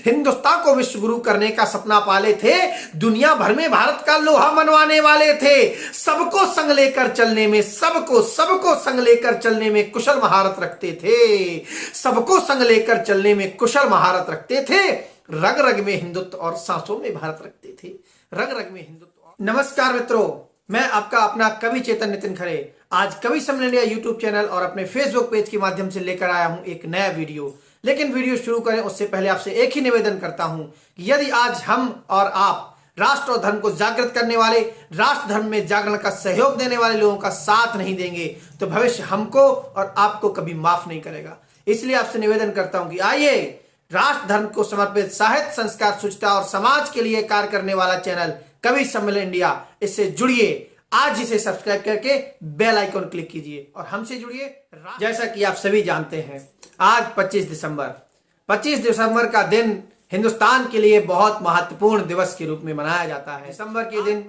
हिंदुस्तान को विश्व गुरु करने का सपना पाले थे। दुनिया भर में भारत का लोहा मनवाने वाले थे। सबको संग लेकर चलने में, सबको संग लेकर चलने में कुशल महारत रखते थे। सबको संग लेकर चलने में कुशल महारत रखते थे। रग रग में हिंदुत्व और सांसों में भारत रखते थे। रग रग में हिंदुत्व। नमस्कार मित्रों, मैं आपका अपना कवि चेतन नितिन खरे आज कवि सम्मेलन इंडिया यूट्यूब चैनल और अपने फेसबुक पेज के माध्यम से लेकर आया हूं एक नया वीडियो। लेकिन वीडियो शुरू करें उससे पहले आपसे एक ही निवेदन करता हूं कि यदि आज हम और आप राष्ट्र और धर्म को जागृत करने वाले, राष्ट्र धर्म में जागरण का सहयोग देने वाले लोगों का साथ नहीं देंगे तो भविष्य हमको और आपको कभी माफ नहीं करेगा। इसलिए आपसे निवेदन करता हूं कि आइए राष्ट्र धर्म को समर्पित साहित्य, संस्कार, शुचिता और समाज के लिए कार्य करने वाला चैनल कवि सम्मेलन इंडिया, इससे जुड़िए। आज इसे सब्सक्राइब करके बेल आइकन क्लिक कीजिए और हमसे जुड़िए। जैसा कि आप सभी जानते हैं, आज 25 दिसंबर का दिन हिंदुस्तान के लिए बहुत महत्वपूर्ण दिवस के रूप में मनाया जाता है। दिसंबर के दिन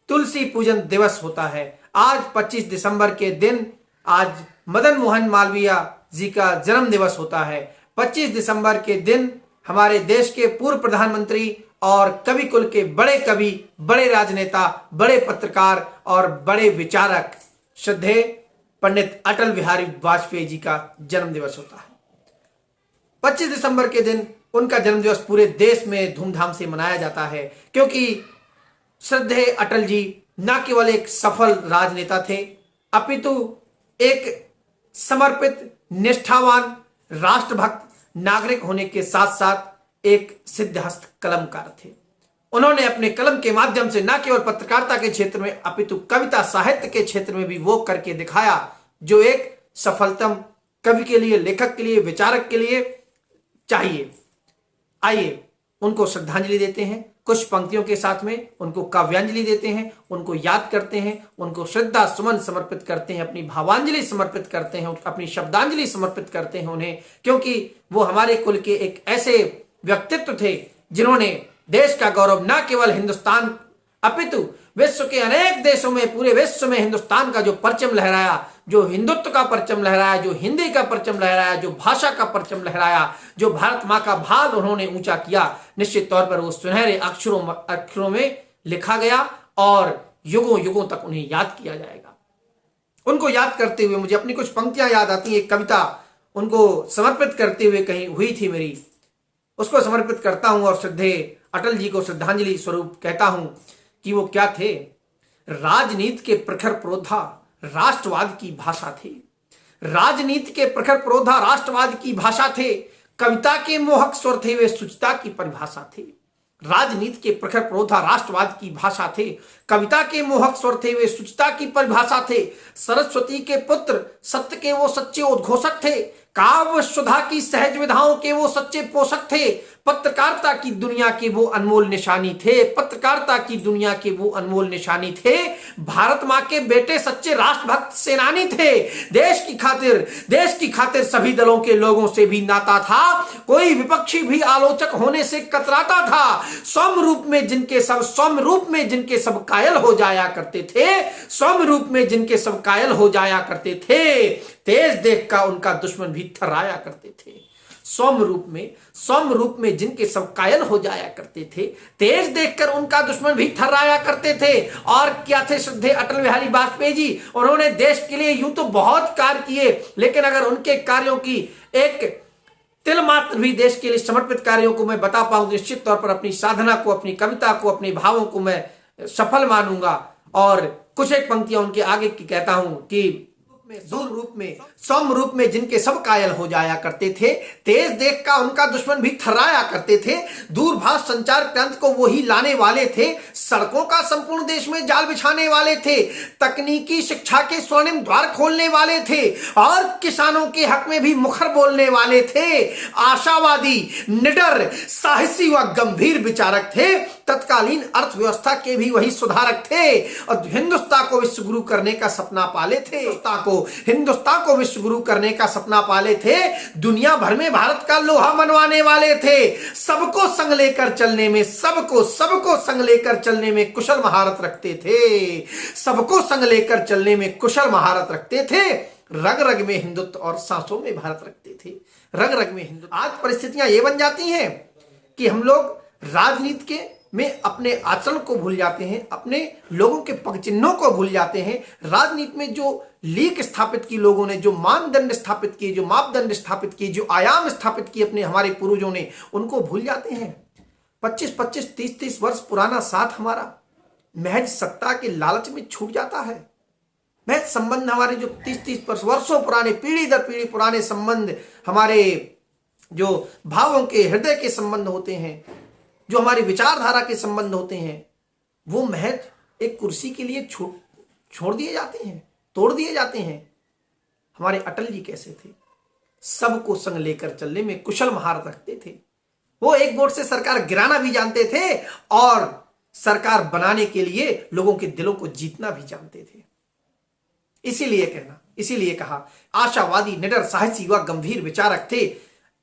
तुलसी पूजन दिवस होता है। आज 25 दिसंबर के दिन आज मदन मोहन मालवीय जी का जन्म दिवस होता है। 25 दिसंबर के दिन हमारे देश के पूर्व प्रधानमंत्री और कवि कुल के बड़े कवि, बड़े राजनेता, बड़े पत्रकार और बड़े विचारक श्रद्धेय पंडित अटल बिहारी वाजपेयी जी का जन्म दिवस होता है। 25 दिसंबर के दिन उनका जन्म दिवस पूरे देश में धूमधाम से मनाया जाता है, क्योंकि श्रद्धेय अटल जी न केवल एक सफल राजनेता थे, अपितु एक समर्पित, निष्ठावान, राष्ट्रभक्त नागरिक होने के साथ साथ एक सिद्धहस्त कलमकार थे। उन्होंने अपने कलम के माध्यम से न केवल पत्रकारिता के क्षेत्र में अपितु कविता साहित्य के क्षेत्र में भी वो करके दिखाया जो एक सफलतम कवि के लिए, लेखक के लिए, विचारक के लिए चाहिए। आइए उनको श्रद्धांजलि देते हैं, कुछ पंक्तियों के साथ में उनको काव्यांजलि देते हैं, उनको याद करते हैं, उनको श्रद्धा सुमन समर्पित करते हैं, अपनी भावांजलि समर्पित करते हैं, अपनी शब्दांजलि समर्पित करते हैं उन्हें, क्योंकि वो हमारे कुल के एक ऐसे व्यक्तित्व थे जिन्होंने देश का गौरव न केवल हिंदुस्तान अपितु विश्व के अनेक देशों में, पूरे विश्व में हिंदुस्तान का जो परचम लहराया, जो हिंदुत्व का परचम लहराया, जो हिंदी का परचम लहराया, जो भाषा का परचम लहराया, जो भारत माँ का भाल उन्होंने ऊंचा किया, निश्चित तौर पर वो सुनहरे अक्षरों में लिखा गया और युगों युगों तक उन्हें याद किया जाएगा। उनको याद करते हुए मुझे अपनी कुछ पंक्तियां याद आती हैं। एक कविता उनको समर्पित करते हुए कहीं हुई थी मेरी, उसको समर्पित करता हूं और श्रद्धेय अटल जी को श्रद्धांजलि स्वरूप कहता हूं कि वो क्या थे। राजनीति के प्रखर प्रोधा राष्ट्रवाद की भाषा थे। राजनीति के प्रखर प्रोधा राष्ट्रवाद की भाषा थे। कविता के मोहक स्वर थे, वे शुचिता की परिभाषा थे। राजनीति के प्रखर प्रोधा राष्ट्रवाद की भाषा थे। कविता के मोहक स्वर थे, वे शुचिता की परिभाषा थे। सरस्वती के पुत्र सत्य के वो सच्चे उद्घोषक थे। काव्य सुधा की सहज विधाओं के वो सच्चे पोषक थे। पत्रकारिता की दुनिया के वो अनमोल निशानी थे। पत्रकारिता की दुनिया के वो अनमोल निशानी थे। भारत माँ के बेटे सच्चे राष्ट्रभक्त सेनानी थे। देश की खातिर सभी दलों के लोगों से भी नाता था। कोई विपक्षी भी आलोचक होने से कतराता था। सौम्य रूप में जिनके सब कायल हो जाया करते थे। सौम्य रूप में जिनके सब कायल हो जाया करते थे। तेज देख का उनका दुश्मन भी थर्राया करते थे। सौम्य रूप में जिनके सब कायल हो जाया करते थे। तेज देखकर उनका दुश्मन भी थर्राया करते थे। और क्या थे श्रद्धेय अटल बिहारी वाजपेयी जी, उन्होंने देश के लिए यूं तो बहुत कार्य किए, लेकिन अगर उनके कार्यों की एक तिल मात्र भी देश के लिए समर्पित कार्यों को मैं बता पाऊं, निश्चित तौर पर अपनी साधना को, अपनी कविता को, अपने भावों को मैं सफल मानूंगा। और कुछ एक पंक्तियां उनके आगे की कहता हूं कि सौम्य रूप में जिनके सब कायल हो जाया करते थे। तेज देख का उनका दुश्मन भी थर्राया करते थे। दूरभाष संचार क्रांति को वही लाने वाले थे। सड़कों का संपूर्ण देश में जाल बिछाने वाले थे। तकनीकी शिक्षा के स्वर्णिम द्वार खोलने वाले थे और किसानों के हक में भी मुखर बोलने वाले थे। आशावादी, निडर, साहसी व गंभीर विचारक थे। तत्कालीन अर्थव्यवस्था के भी वही सुधारक थे और हिंदुस्तान को विश्व गुरु करने का सपना पाले थे। हिंदुस्तान को विश्व गुरु करने का सपना पाले थे। दुनिया भर में भारत का लोहा मनवाने वाले थे। सबको संग लेकर चलने में, सबको संग लेकर चलने में कुशल महारत रखते थे। सबको संग लेकर चलने में कुशल महारत रखते थे। रग रग में हिंदुत्व और सांसों में भारत रखते थे। रग रग में हिंदुत्व। आज परिस्थितियां ये बन जाती हैं कि हम लोग राजनीति के में अपने आचरण को भूल जाते हैं, अपने लोगों के पग चिन्हों को भूल जाते हैं। राजनीति में जो लीक स्थापित की लोगों ने, जो मानदंड स्थापित किए, जो मापदंड स्थापित किए, जो आयाम स्थापित किए अपने हमारे पूर्वजों ने, उनको भूल जाते हैं। 25-25, 30-30 वर्ष पुराना साथ हमारा महज सत्ता के लालच में छूट जाता है। महज संबंध हमारे जो 30-30 वर्षों पुराने, पीढ़ी दर पीढ़ी पुराने संबंध, हमारे जो भावों के, हृदय के संबंध होते हैं, जो हमारी विचारधारा के संबंध होते हैं, वो महज एक कुर्सी के लिए छोड़ दिए जाते हैं, तोड़ दिए जाते हैं। हमारे अटल जी कैसे थे? सबको संग लेकर चलने में कुशल महारत रखते थे। वो एक वोट से सरकार गिराना भी जानते थे और सरकार बनाने के लिए लोगों के दिलों को जीतना भी जानते थे। इसीलिए कहा, आशावादी, निडर, साहसी व गंभीर विचारक थे।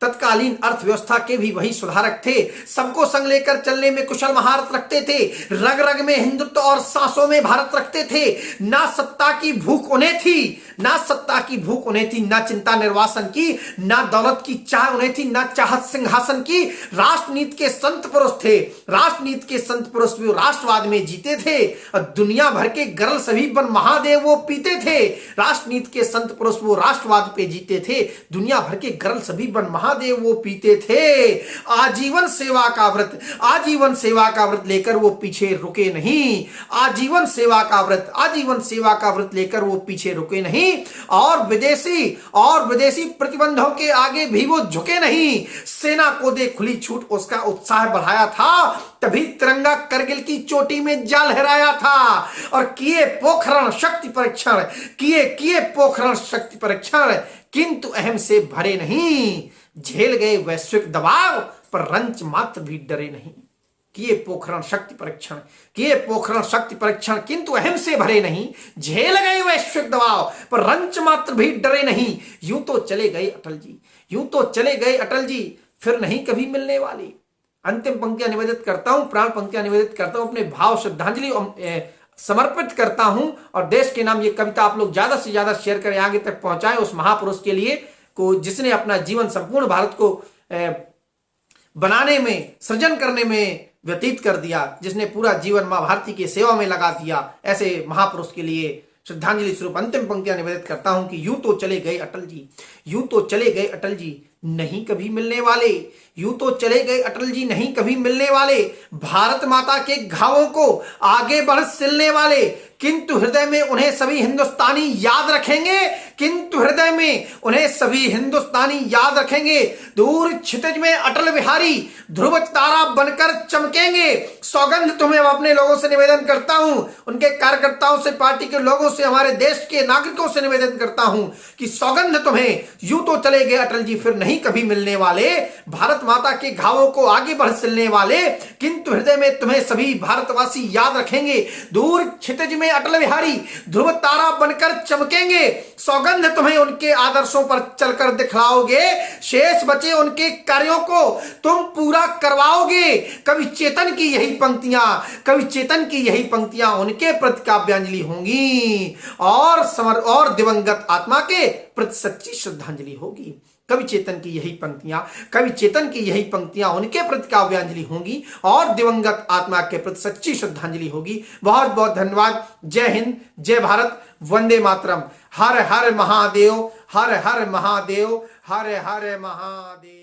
तत्कालीन अर्थव्यवस्था के भी वही सुधारक थे। सबको संग लेकर चलने में कुशल महारत रखते थे। रग रग में हिंदुत्व और सांसों में भारत रखते थे। ना सत्ता की भूख उन्हें थी, ना सत्ता की भूख उन्हें थी, ना चिंता निर्वासन की, ना दौलत की चाह उन्हें थी, ना चाहत सिंहासन की। राष्ट्रनीति के संत पुरुष थे। राष्ट्रनीति के संत पुरुष भी राष्ट्रवाद में जीते थे और दुनिया भर के गरल सभी बन महादेव वो पीते थे। राष्ट्रनीति के संत पुरुष वो राष्ट्रवाद पे जीते थे। दुनिया भर के गरल सभी बन महादेव वो पीते थे। आजीवन सेवा का व्रत, आजीवन सेवा का व्रत लेकर वो पीछे रुके नहीं। आजीवन सेवा का व्रत, आजीवन सेवा का व्रत लेकर वो पीछे रुके नहीं। और विदेशी प्रतिबंधों के आगे भी वो झुके नहीं। सेना को दे खुली छूट, उसका उत्साह बढ़ाया था। तभी तिरंगा करगिल की चोटी में जा लहराया था। और किए पोखरण शक्ति परीक्षण, किए पोखरण शक्ति परीक्षण, किंतु अहम से भरे नहीं। झेल गए वैश्विक दबाव, पर रंच मात्र भी डरे नहीं। किए पोखरण शक्ति परीक्षण, किए पोखरण शक्ति परीक्षण, किंतु अहम से भरे नहीं। झेल गए वैश्विक दबाव, पर रंच मात्र भी डरे नहीं। यूं तो चले गए अटल जी, यूं तो चले गए अटल जी, फिर नहीं कभी मिलने वाली। अंतिम पंक्तियां निवेदित करता हूं, प्राण पंक्तियां निवेदित करता हूं, अपने भाव श्रद्धांजलि समर्पित करता हूं। और देश के नाम ये कविता आप लोग ज्यादा से ज्यादा शेयर करें, आगे तक पहुंचाएं उस महापुरुष के लिए को जिसने अपना जीवन संपूर्ण भारत को बनाने में, सृजन करने में व्यतीत कर दिया, जिसने पूरा जीवन मां भारती की सेवा में लगा दिया। ऐसे महापुरुष के लिए श्रद्धांजलि स्वरूप अंतिम पंक्तियां निवेदित करता हूं कि यूं तो चले गए अटल जी, यूं तो चले गए अटल जी, नहीं कभी मिलने वाले। यूं तो चले गए अटल जी, नहीं कभी मिलने वाले। भारत माता के घावों को आगे बढ़ सिलने वाले, किंतु हृदय में उन्हें सभी हिंदुस्तानी याद रखेंगे, किंतु हृदय में उन्हें सभी हिंदुस्तानी याद रखेंगे। दूर क्षितिज में अटल बिहारी ध्रुव तारा बनकर चमकेंगे। सौगंध तुम्हें अपने लोगों से निवेदन करता हूं, उनके कार्यकर्ताओं से, पार्टी के लोगों से, हमारे देश के नागरिकों से निवेदन करता हूं कि सौगंध तुम्हें, यूं तो चले गए अटल जी, फिर नहीं कभी मिलने वाले। भारत माता के घावों को आगे बढ़ सिलने वाले, किंतु हृदय में तुम्हें सभी भारतवासी याद रखेंगे। दूर क्षितिज में अटल बिहारी ध्रुव तारा बनकर चमकेंगे। सौगंध तुम्हें उनके आदर्शों पर चलकर दिखलाओगे। शेष बचे उनके कार्यों को तुम पूरा करवाओगे। कवि चेतन की यही पंक्तियां, कवि चेतन की यही पंक्तियां उनके प्रति काव्यांजलि होंगी और दिवंगत आत्मा के प्रति सच्ची श्रद्धांजलि होगी। कवि चेतन की यही पंक्तियां, कवि चेतन की यही पंक्तियां उनके प्रति काव्यांजलि होंगी और दिवंगत आत्मा के प्रति सच्ची श्रद्धांजलि होगी। बहुत बहुत धन्यवाद। जय हिंद, जय भारत, वंदे मातरम। हर हर महादेव, हर हर महादेव, हर हर महादेव।